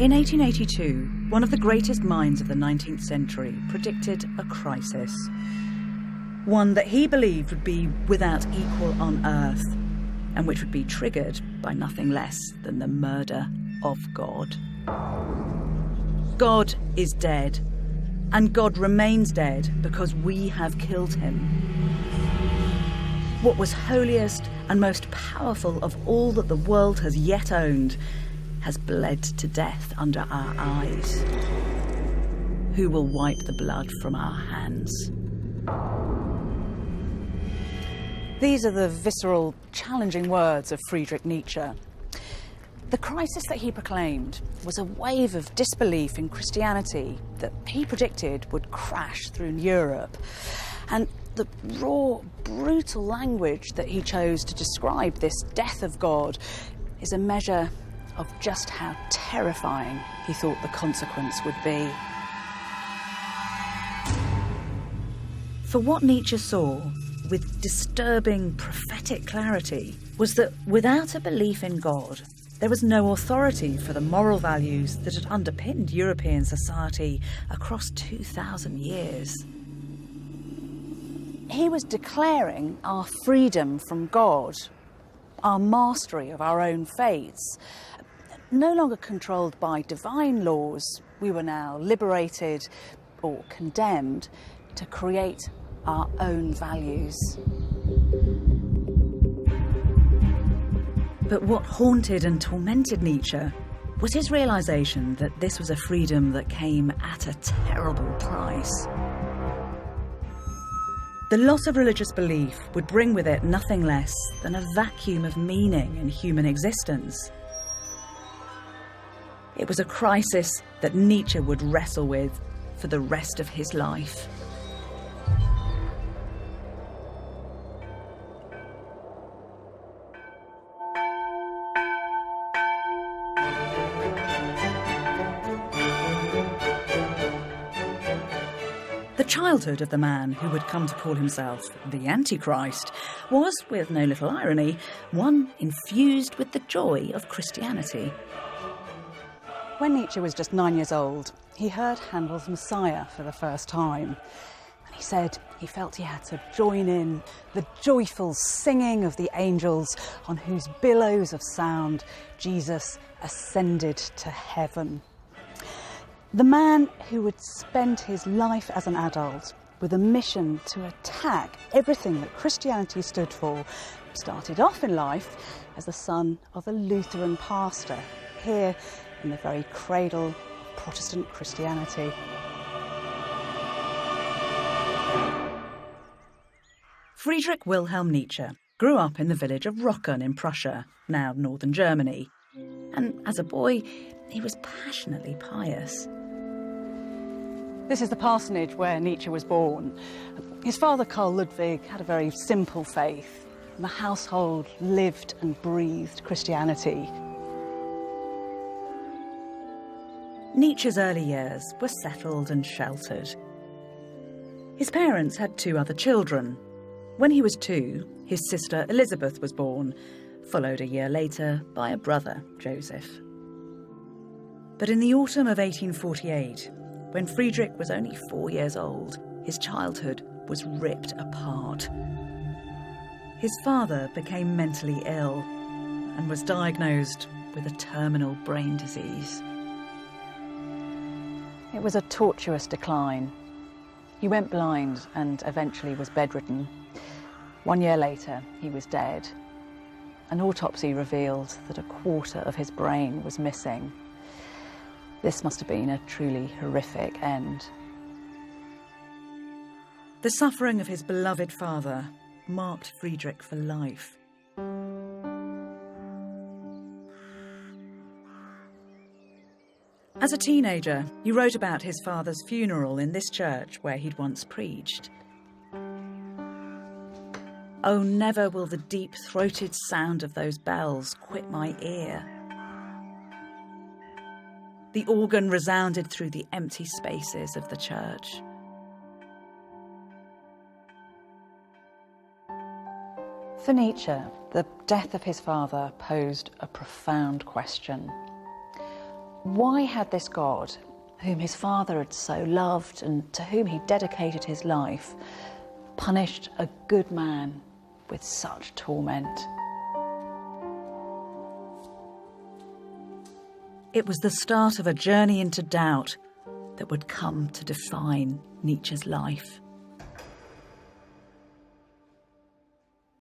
In 1882, one of the greatest minds of the 19th century predicted a crisis. One that he believed would be without equal on Earth, and which would be triggered by nothing less than the murder of God. God is dead, and God remains dead because we have killed him. What was holiest and most powerful of all that the world has yet owned has bled to death under our eyes. Who will wipe the blood from our hands? These are the visceral, challenging words of Friedrich Nietzsche. The crisis that he proclaimed was a wave of disbelief in Christianity that he predicted would crash through Europe. And the raw, brutal language that he chose to describe this death of God is a measure of just how terrifying he thought the consequence would be. For what Nietzsche saw, with disturbing prophetic clarity, was that without a belief in God, there was no authority for the moral values that had underpinned European society across 2,000 years. He was declaring our freedom from God, our mastery of our own fates. No longer controlled by divine laws, we were now liberated or condemned to create our own values. But what haunted and tormented Nietzsche was his realisation that this was a freedom that came at a terrible price. The loss of religious belief would bring with it nothing less than a vacuum of meaning in human existence. It was a crisis that Nietzsche would wrestle with for the rest of his life. The childhood of the man who would come to call himself the Antichrist was, with no little irony, one infused with the joy of Christianity. When Nietzsche was just 9 years old, he heard Handel's Messiah for the first time. And he said he felt he had to join in the joyful singing of the angels on whose billows of sound Jesus ascended to heaven. The man who would spend his life as an adult with a mission to attack everything that Christianity stood for started off in life as the son of a Lutheran pastor, here in the very cradle of Protestant Christianity. Friedrich Wilhelm Nietzsche grew up in the village of Rocken in Prussia, now northern Germany. And as a boy, he was passionately pious. This is the parsonage where Nietzsche was born. His father, Karl Ludwig, had a very simple faith. The household lived and breathed Christianity. Nietzsche's early years were settled and sheltered. His parents had 2 other children. When he was 2, his sister Elizabeth was born, followed a year later by a brother, Joseph. But in the autumn of 1848, when Friedrich was only 4 years old, his childhood was ripped apart. His father became mentally ill and was diagnosed with a terminal brain disease. It was a tortuous decline. He went blind and eventually was bedridden. 1 year later, he was dead. An autopsy revealed that a quarter of his brain was missing. This must have been a truly horrific end. The suffering of his beloved father marked Friedrich for life. As a teenager, he wrote about his father's funeral in this church where he'd once preached. "Oh, never will the deep-throated sound of those bells quit my ear." The organ resounded through the empty spaces of the church. For Nietzsche, the death of his father posed a profound question. Why had this God, whom his father had so loved and to whom he dedicated his life, punished a good man with such torment? It was the start of a journey into doubt that would come to define Nietzsche's life.